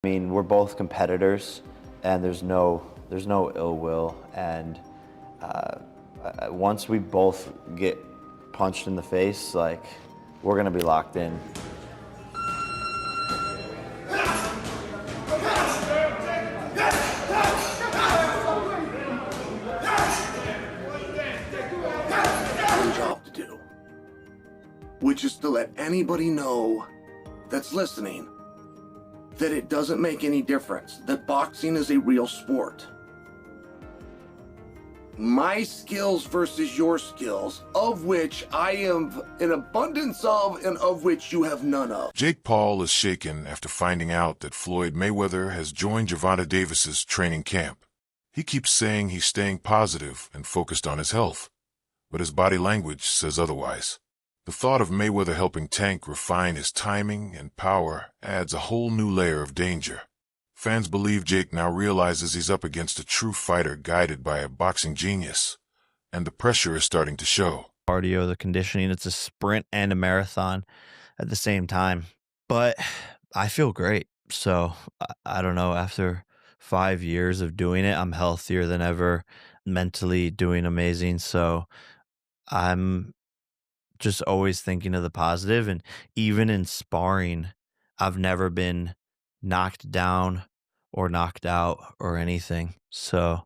mean, we're both competitors, and there's no ill will. And once we both get punched in the face, like, we're gonna be locked in. Job to do, which is to let anybody know that's listening that it doesn't make any difference, that boxing is a real sport. My skills versus your skills, of which I have an abundance of and of which you have none of. Jake Paul is shaken after finding out that Floyd Mayweather has joined Gervonta Davis's training camp. He keeps saying he's staying positive and focused on his health, but his body language says otherwise. The thought of Mayweather helping Tank refine his timing and power adds a whole new layer of danger. Fans believe Jake now realizes he's up against a true fighter guided by a boxing genius, and the pressure is starting to show. Cardio, the conditioning, it's a sprint and a marathon at the same time. But I feel great. So I don't know, after 5 years of doing it, I'm healthier than ever, mentally doing amazing. So I'm just always thinking of the positive. And even in sparring, I've never been knocked down or knocked out or anything. So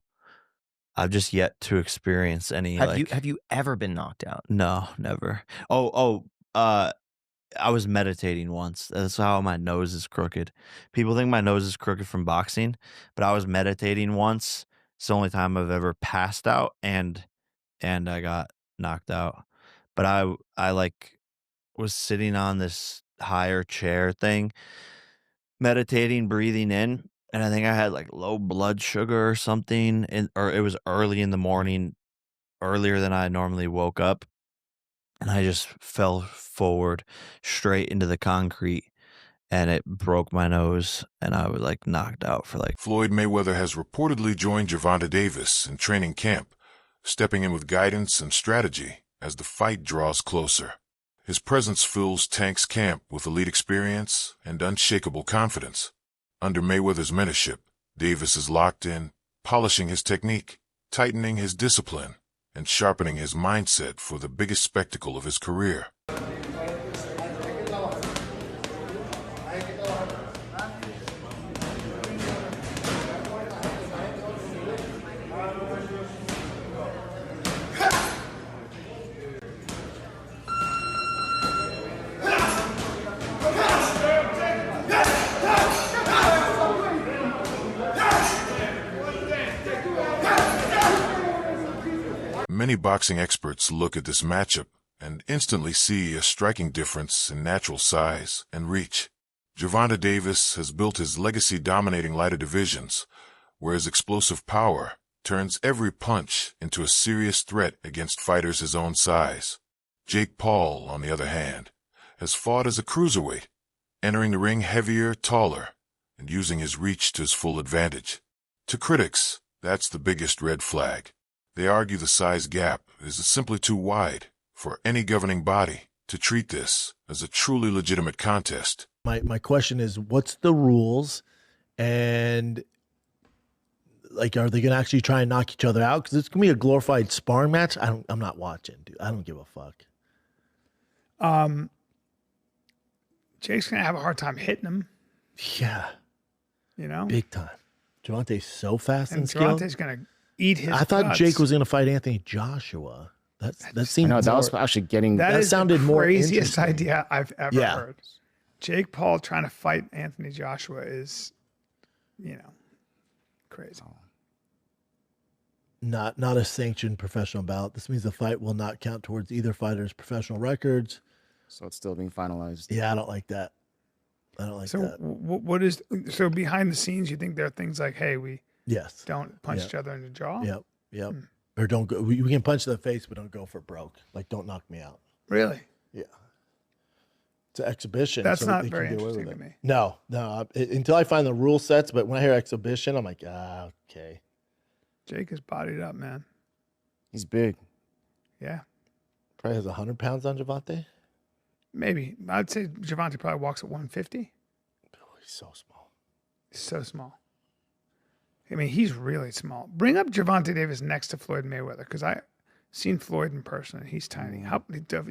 I've just yet to experience any. Have you ever been knocked out? No, never. I was meditating once. That's how my nose is crooked. People think my nose is crooked from boxing, but I was meditating once. It's the only time I've ever passed out and I got knocked out. But I like was sitting on this higher chair thing, meditating, breathing in, and I think I had like low blood sugar or something, or it was early in the morning, earlier than I normally woke up, and I just fell forward straight into the concrete, and it broke my nose, and I was like knocked out for like. Floyd Mayweather has reportedly joined Gervonta Davis in training camp, stepping in with guidance and strategy as the fight draws closer. His presence fills Tank's camp with elite experience and unshakable confidence. Under Mayweather's mentorship, Davis is locked in, polishing his technique, tightening his discipline, and sharpening his mindset for the biggest spectacle of his career. Many boxing experts look at this matchup and instantly see a striking difference in natural size and reach. Gervonta Davis has built his legacy dominating lighter divisions, where his explosive power turns every punch into a serious threat against fighters his own size. Jake Paul, on the other hand, has fought as a cruiserweight, entering the ring heavier, taller, and using his reach to his full advantage. To critics, that's the biggest red flag. They argue the size gap is simply too wide for any governing body to treat this as a truly legitimate contest. My question is, what's the rules, and like, are they going to actually try and knock each other out? Because it's going to be a glorified sparring match. I'm not watching, dude. I don't give a fuck. Jake's going to have a hard time hitting him. Yeah. You know? Big time. Gervonta's so fast and skilled. Gervonta's going to eat his I thought guts. Jake was going to fight Anthony Joshua. That seemed No, that more, was actually getting. That sounded the more craziest interesting. idea I've ever Yeah. heard. Jake Paul trying to fight Anthony Joshua is, crazy. not a sanctioned professional bout. This means the fight will not count towards either fighter's professional records. So it's still being finalized. Yeah, I don't like that. I don't like So that. what is so behind the scenes? You think there are things like, hey, we Yes. don't punch each other in the jaw? Yep. Or don't go. We can punch in the face, but don't go for broke. Like, don't knock me out. Really? Yeah. It's an exhibition. That's so not they can very get away interesting with to it. me. No. Until I find the rule sets, but when I hear exhibition, I'm like, okay. Jake is bodied up, man. He's big. Yeah. Probably has 100 pounds on Gervonta. Maybe. I'd say Gervonta probably walks at 150. Oh, he's so small. So small. I mean, he's really small. Bring up Gervonta Davis next to Floyd Mayweather because I've seen Floyd in person and he's tiny.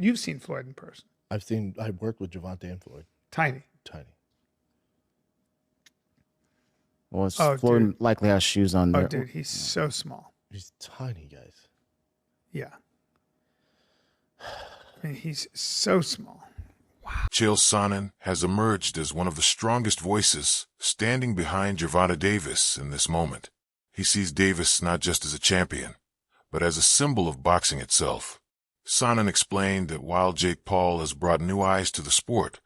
You've seen Floyd in person? I worked with Gervonta and Floyd. Tiny. Well, Oh, Floyd dude. likely has shoes on there. Oh, dude, he's so small. He's tiny, guys. Yeah. I mean, he's so small. Chael Sonnen has emerged as one of the strongest voices standing behind Gervonta Davis in this moment. He sees Davis not just as a champion, but as a symbol of boxing itself. Sonnen explained that while Jake Paul has brought new eyes to the sport,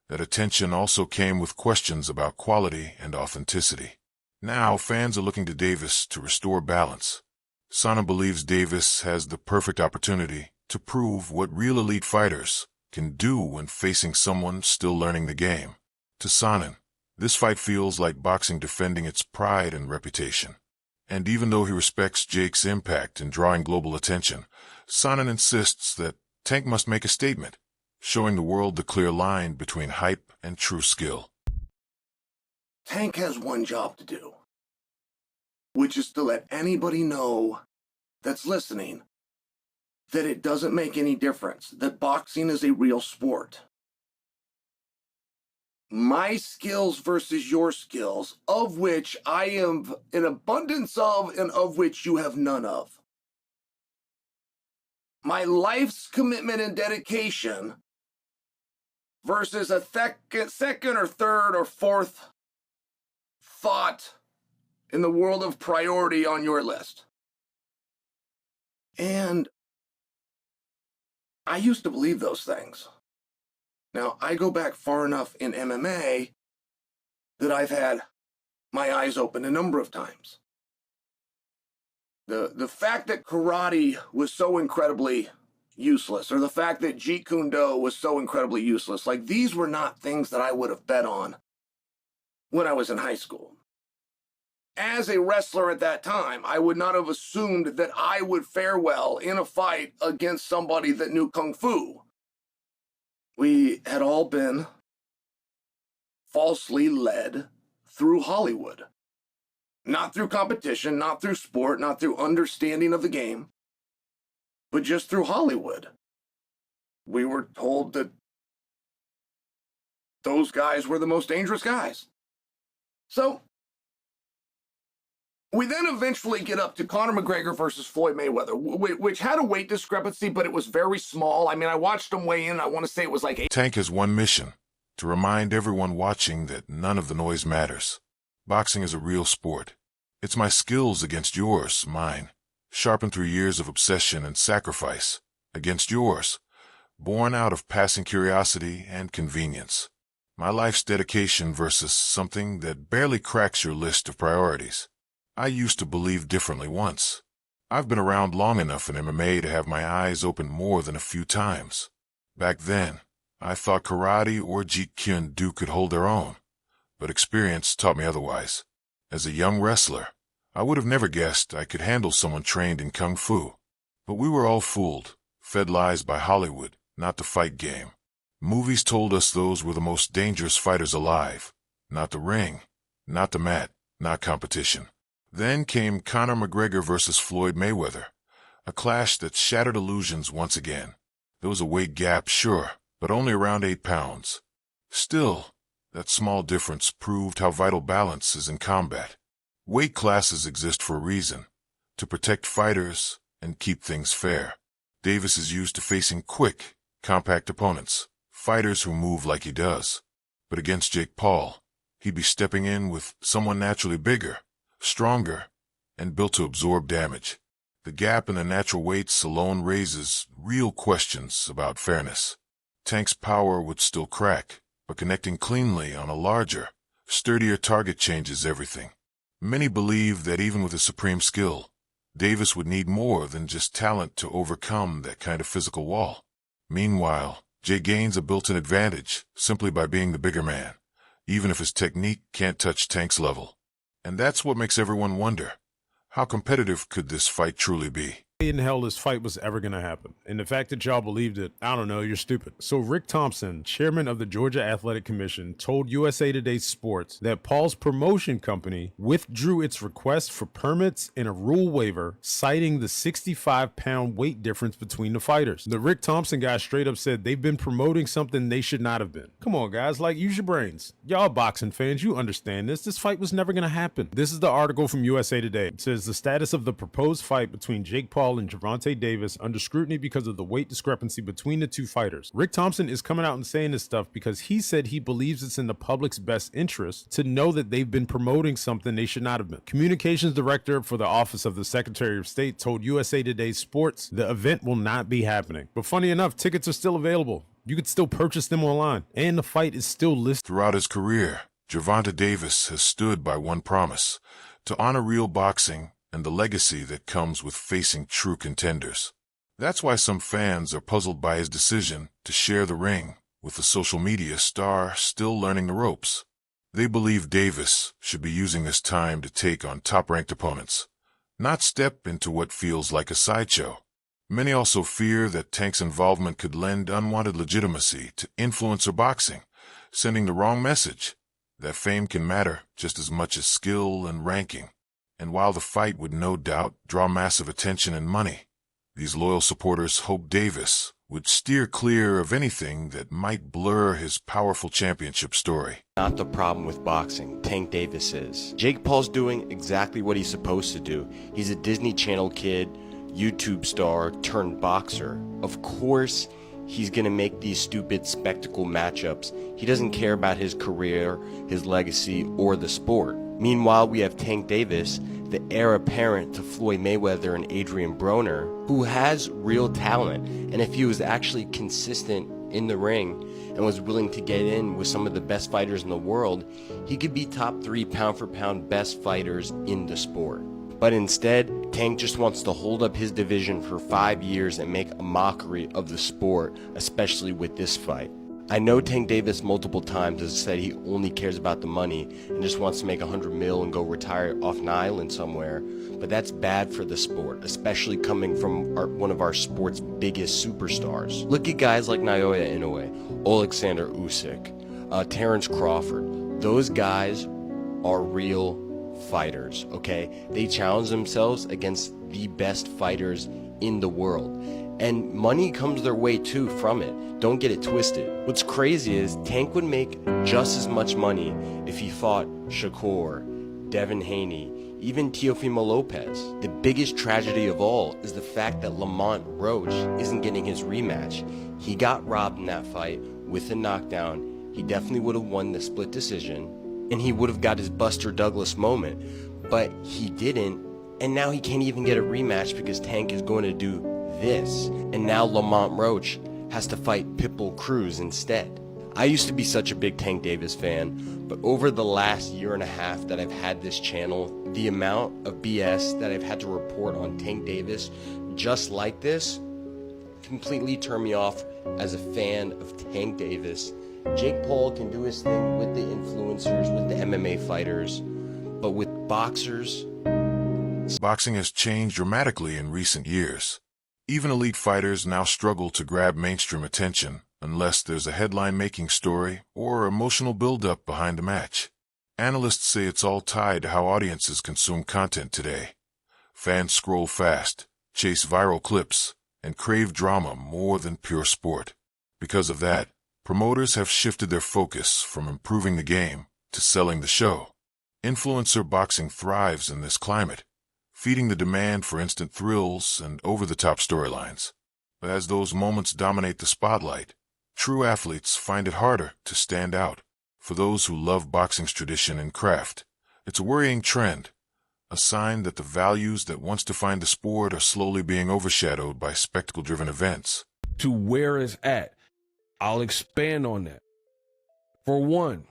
that attention also came with questions about quality and authenticity. Now fans are looking to Davis to restore balance. Sonnen believes Davis has the perfect opportunity to prove what real elite fighters can do when facing someone still learning the game. To Sonnen, this fight feels like boxing defending its pride and reputation. And even though he respects Jake's impact in drawing global attention, Sonnen insists that Tank must make a statement, showing the world the clear line between hype and true skill. Tank has one job to do, which is to let anybody know that's listening that it doesn't make any difference, that boxing is a real sport. My skills versus your skills, of which I am an abundance of and of which you have none of. My life's commitment and dedication versus a second or third or fourth thought in the world of priority on your list. And I used to believe those things. Now, I go back far enough in MMA that I've had my eyes open a number of times. The fact that karate was so incredibly useless, or the fact that Jeet Kune Do was so incredibly useless, like these were not things that I would have bet on when I was in high school. As a wrestler at that time, I would not have assumed that I would fare well in a fight against somebody that knew Kung Fu. We had all been falsely led through Hollywood. Not through competition, not through sport, not through understanding of the game, but just through Hollywood. We were told that those guys were the most dangerous guys. So, we then eventually get up to Conor McGregor versus Floyd Mayweather, which had a weight discrepancy, but it was very small. I mean, I watched them weigh in. I want to say it was like 8. Tank has one mission, to remind everyone watching that none of the noise matters. Boxing is a real sport. It's my skills against yours, mine, sharpened through years of obsession and sacrifice, against yours, born out of passing curiosity and convenience. My life's dedication versus something that barely cracks your list of priorities. I used to believe differently once. I've been around long enough in MMA to have my eyes opened more than a few times. Back then, I thought karate or Jeet Kune Do could hold their own, but experience taught me otherwise. As a young wrestler, I would have never guessed I could handle someone trained in Kung Fu. But we were all fooled, fed lies by Hollywood, not the fight game. Movies told us those were the most dangerous fighters alive. Not the ring, not the mat, not competition. Then came Conor McGregor versus Floyd Mayweather, a clash that shattered illusions once again. There was a weight gap, sure, but only around 8 pounds. Still, that small difference proved how vital balance is in combat. Weight classes exist for a reason, to protect fighters and keep things fair. Davis is used to facing quick, compact opponents, fighters who move like he does. But against Jake Paul, he'd be stepping in with someone naturally bigger, stronger, and built to absorb damage. The gap in the natural weights alone raises real questions about fairness. Tank's power would still crack, but connecting cleanly on a larger, sturdier target changes everything. Many believe that even with his supreme skill, Davis would need more than just talent to overcome that kind of physical wall. Meanwhile, Jay gains a built-in advantage simply by being the bigger man, even if his technique can't touch Tank's level. And that's what makes everyone wonder, how competitive could this fight truly be? in hell this fight was ever going to happen. And the fact that y'all believed it, I don't know, you're stupid. So Rick Thompson, chairman of the Georgia Athletic Commission, told USA Today Sports that Paul's promotion company withdrew its request for permits and a rule waiver, citing the 65-pound weight difference between the fighters. The Rick Thompson guy straight up said they've been promoting something they should not have been. Come on, guys, like, use your brains. Y'all boxing fans, you understand this. This fight was never going to happen. This is the article from USA Today. It says the status of the proposed fight between Jake Paul and Gervonta Davis under scrutiny because of the weight discrepancy between the two fighters. Rick Thompson is coming out and saying this stuff because he said he believes it's in the public's best interest to know that they've been promoting something they should not have been. Communications director for the Office of the Secretary of State told USA Today Sports the event will not be happening. But funny enough, tickets are still available. You could still purchase them online, and the fight is still listed. Throughout his career, Gervonta Davis has stood by one promise: to honor real boxing and the legacy that comes with facing true contenders. That's why some fans are puzzled by his decision to share the ring with the social media star still learning the ropes. They believe Davis should be using this time to take on top-ranked opponents, not step into what feels like a sideshow. Many also fear that Tank's involvement could lend unwanted legitimacy to influencer boxing, sending the wrong message that fame can matter just as much as skill and ranking. And while the fight would no doubt draw massive attention and money, these loyal supporters hope Davis would steer clear of anything that might blur his powerful championship story. Not the problem with boxing. Tank Davis is. Jake Paul's doing exactly what he's supposed to do. He's a Disney Channel kid, YouTube star turned boxer. Of course, he's gonna make these stupid spectacle matchups. He doesn't care about his career, his legacy, or the sport. Meanwhile, we have Tank Davis, the heir apparent to Floyd Mayweather and Adrian Broner, who has real talent. And if he was actually consistent in the ring and was willing to get in with some of the best fighters in the world, he could be top 3 pound for pound best fighters in the sport. But instead, Tank just wants to hold up his division for 5 years and make a mockery of the sport, especially with this fight. I know Tank Davis multiple times has said he only cares about the money and just wants to make $100 million and go retire off an island somewhere, but that's bad for the sport, especially coming from one of our sport's biggest superstars. Look at guys like Naoya Inoue, Alexander Usyk, Terrence Crawford. Those guys are real fighters, okay? They challenge themselves against the best fighters in the world. And money comes their way too from it. Don't get it twisted. What's crazy is Tank would make just as much money if he fought Shakur, Devin Haney, even Teofimo Lopez. The biggest tragedy of all is the fact that Lamont Roach isn't getting his rematch. He got robbed in that fight with a knockdown. He definitely would have won the split decision, and he would have got his Buster Douglas moment, but he didn't, and now he can't even get a rematch because Tank is going to do this, and now Lamont Roach has to fight Pitbull Cruz instead. I used to be such a big Tank Davis fan, but over the last year and a half that I've had this channel, the amount of BS that I've had to report on Tank Davis just like this completely turned me off as a fan of Tank Davis. Jake Paul can do his thing with the influencers, with the MMA fighters, but with boxers... Boxing has changed dramatically in recent years. Even elite fighters now struggle to grab mainstream attention unless there's a headline-making story or emotional build-up behind the match. Analysts say it's all tied to how audiences consume content today. Fans scroll fast, chase viral clips, and crave drama more than pure sport. Because of that, promoters have shifted their focus from improving the game to selling the show. Influencer boxing thrives in this climate, feeding the demand for instant thrills and over-the-top storylines. But as those moments dominate the spotlight, true athletes find it harder to stand out. For those who love boxing's tradition and craft, it's a worrying trend, a sign that the values that once defined the sport are slowly being overshadowed by spectacle-driven events. To where it's at, I'll expand on that. For one,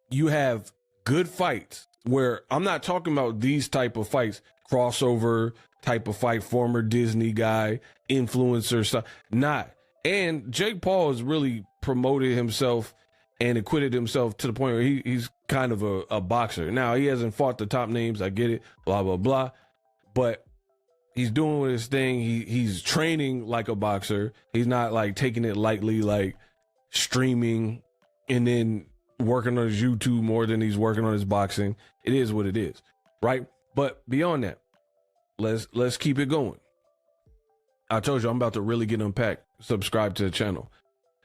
you have good fights where I'm not talking about these type of fights, crossover type of fight, former Disney guy, influencer stuff, not. And Jake Paul has really promoted himself and acquitted himself to the point where he's kind of a boxer. Now, he hasn't fought the top names, I get it, blah, blah, blah. But He's doing his thing. He's training like a boxer. He's not like taking it lightly, like streaming and then working on his YouTube more than he's working on his boxing. It is what it is, right? But beyond that, let's keep it going. I told you I'm about to really get unpacked. Subscribe to the channel.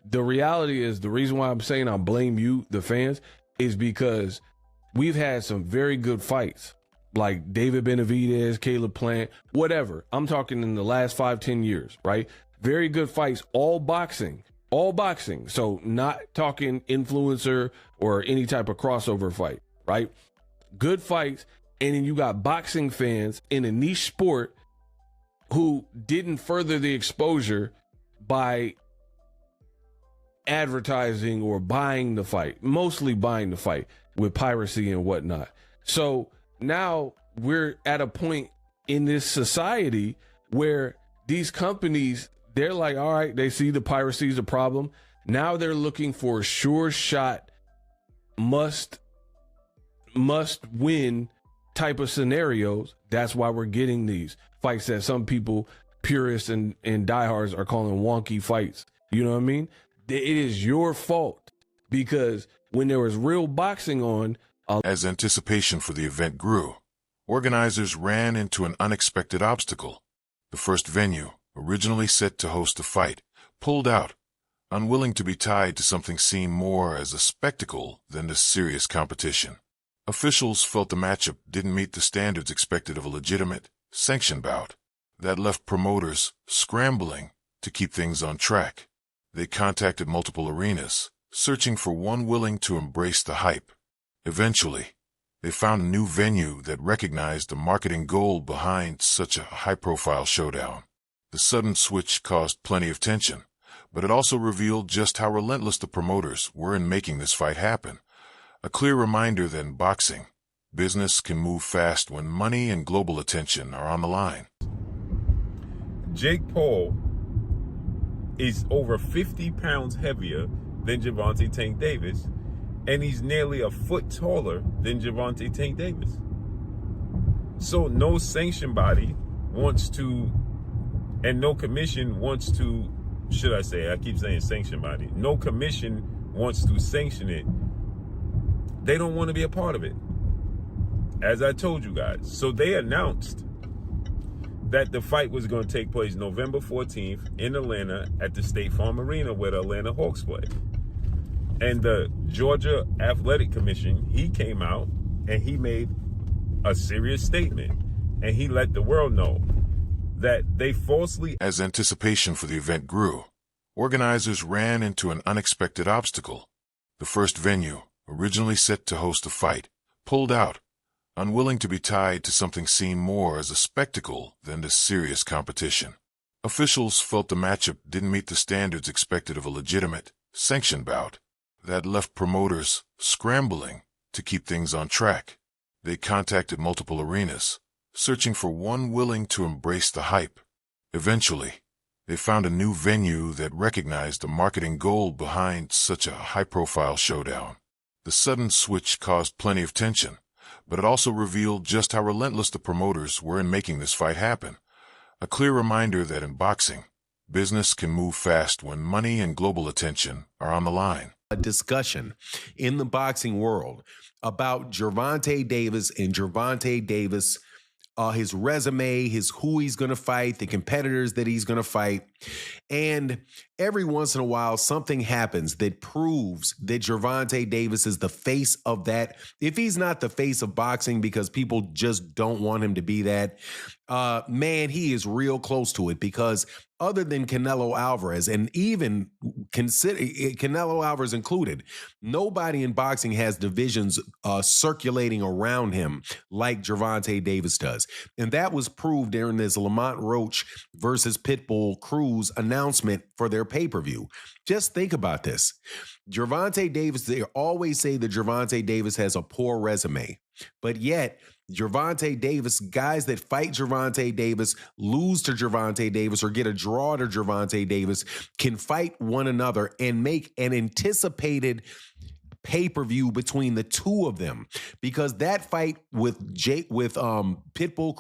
The reality is, the reason why I'm saying I blame you, the fans, is because we've had some very good fights. Like David Benavidez, Caleb Plant, whatever. I'm talking in the last 5-10 years, right? Very good fights, all boxing. So not talking influencer or any type of crossover fight, right? Good fights. And then you got boxing fans in a niche sport who didn't further the exposure by advertising or buying the fight, mostly buying the fight with piracy and whatnot. So now we're at a point in this society where these companies, they're like, all right, they see the piracy is a problem. Now they're looking for sure shot, must win type of scenarios. That's why we're getting these fights that some people, purists and diehards, are calling wonky fights. You know what I mean? It is your fault, because when there was real boxing on, As anticipation for the event grew, organizers ran into an unexpected obstacle. The first venue, originally set to host a fight, pulled out, unwilling to be tied to something seen more as a spectacle than a serious competition. Officials felt the matchup didn't meet the standards expected of a legitimate, sanctioned bout. That left promoters scrambling to keep things on track. They contacted multiple arenas, searching for one willing to embrace the hype. Eventually, they found a new venue that recognized the marketing goal behind such a high-profile showdown. The sudden switch caused plenty of tension, but it also revealed just how relentless the promoters were in making this fight happen. A clear reminder that in boxing, business can move fast when money and global attention are on the line. Jake Paul is over 50 pounds heavier than Gervonta Tank Davis, and he's nearly a foot taller than Gervonta Tank Davis. So no sanction body wants to, and no commission wants to, should I say, I keep saying sanction body, no commission wants to sanction it. They don't want to be a part of it, as I told you guys. So they announced that the fight was going to take place November 14th in Atlanta at the State Farm Arena where the Atlanta Hawks play. And the Georgia Athletic Commission, he came out and he made a serious statement, and he let the world know that they falsely... As anticipation for the event grew, organizers ran into an unexpected obstacle. The first venue, originally set to host a fight, pulled out, unwilling to be tied to something seen more as a spectacle than a serious competition. Officials felt the matchup didn't meet the standards expected of a legitimate, sanctioned bout. That left promoters scrambling to keep things on track. They contacted multiple arenas, searching for one willing to embrace the hype. Eventually, they found a new venue that recognized the marketing goal behind such a high-profile showdown. The sudden switch caused plenty of tension, but it also revealed just how relentless the promoters were in making this fight happen. A clear reminder that in boxing, business can move fast when money and global attention are on the line. A discussion in the boxing world about Gervonta Davis and Gervonta Davis, his resume, who he's going to fight, the competitors that he's going to fight. And every once in a while, something happens that proves that Gervonta Davis is the face of that. If he's not the face of boxing because people just don't want him to be that, man, he is real close to it, because other than Canelo Alvarez, and even consider Canelo Alvarez included, nobody in boxing has divisions circulating around him like Gervonta Davis does. And that was proved during this Lamont Roach versus Pitbull Cruz announcement for their pay-per-view. Just think about this. Gervonta Davis, they always say that Gervonta Davis has a poor resume, but yet Gervonta Davis, guys that fight Gervonta Davis, lose to Gervonta Davis, or get a draw to Gervonta Davis, can fight one another and make an anticipated pay-per-view between the two of them, because that fight with Pitbull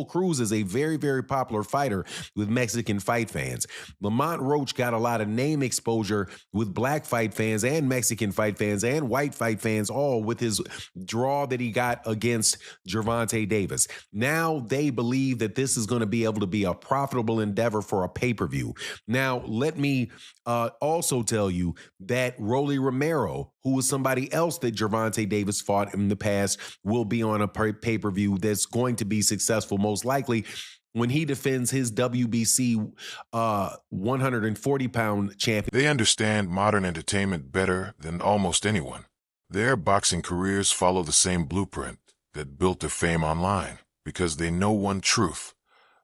Cruz is a very, very popular fighter with Mexican fight fans. Lamont Roach got a lot of name exposure with black fight fans and Mexican fight fans and white fight fans, all with his draw that he got against Gervonta Davis. Now they believe that this is going to be able to be a profitable endeavor for a pay-per-view. Now, let me also tell you that Rolly Romero, who was somebody else that Gervonta Davis fought in the past, will be on a pay-per-view that's going to be successful, most likely, when he defends his WBC 140-pound champion. They understand modern entertainment better than almost anyone. Their boxing careers follow the same blueprint that built their fame online, because they know one truth: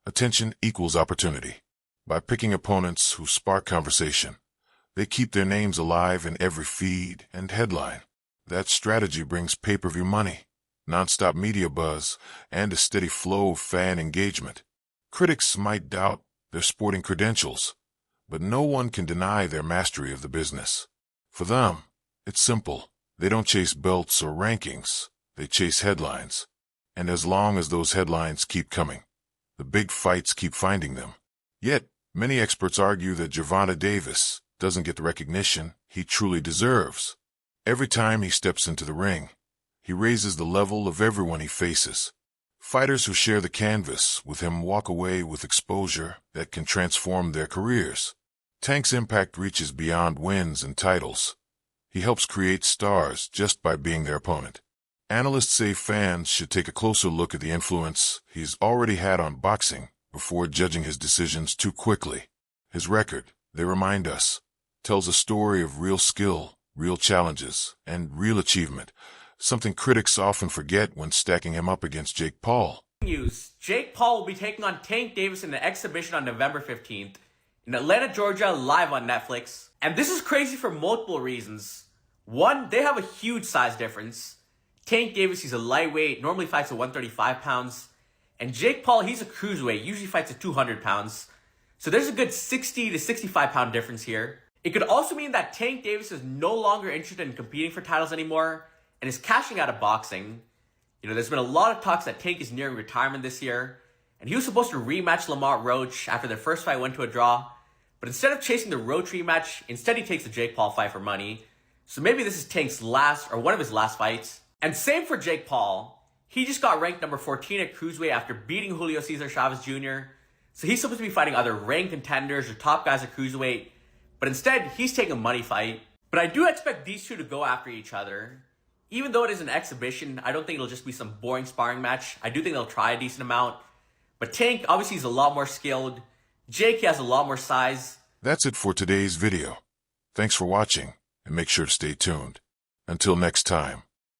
attention equals opportunity. By picking opponents who spark conversation, they keep their names alive in every feed and headline. That strategy brings pay-per-view money, nonstop media buzz, and a steady flow of fan engagement. Critics might doubt their sporting credentials, but no one can deny their mastery of the business. For them, it's simple. They don't chase belts or rankings. They chase headlines. And as long as those headlines keep coming, the big fights keep finding them. Yet, many experts argue that Gervonta Davis doesn't get the recognition he truly deserves. Every time he steps into the ring, he raises the level of everyone he faces. Fighters who share the canvas with him walk away with exposure that can transform their careers. Tank's impact reaches beyond wins and titles. He helps create stars just by being their opponent. Analysts say fans should take a closer look at the influence he's already had on boxing before judging his decisions too quickly. His record, they remind us, tells a story of real skill, real challenges, and real achievement, something critics often forget when stacking him up against Jake Paul. News: Jake Paul will be taking on Tank Davis in an exhibition on November 15th in Atlanta, Georgia, live on Netflix. And this is crazy for multiple reasons. One, they have a huge size difference. Tank Davis, he's a lightweight, normally fights at 135 pounds. And Jake Paul, he's a cruiserweight, usually fights at 200 pounds. So there's a good 60 to 65 pound difference here. It could also mean that Tank Davis is no longer interested in competing for titles anymore and is cashing out of boxing. You know, there's been a lot of talks that Tank is nearing retirement this year, and he was supposed to rematch Lamont Roach after their first fight went to a draw. But instead of chasing the Roach rematch, instead he takes the Jake Paul fight for money. So maybe this is Tank's last, or one of his last fights. And same for Jake Paul. He just got ranked number 14 at cruiserweight after beating Julio Cesar Chavez Jr. So he's supposed to be fighting other ranked contenders or top guys at cruiserweight. But instead, he's taking a money fight. But I do expect these two to go after each other. Even though it is an exhibition, I don't think it'll just be some boring sparring match. I do think they'll try a decent amount. But Tank, obviously, is a lot more skilled. Jake, he has a lot more size. That's it for today's video. Thanks for watching, and make sure to stay tuned. Until next time.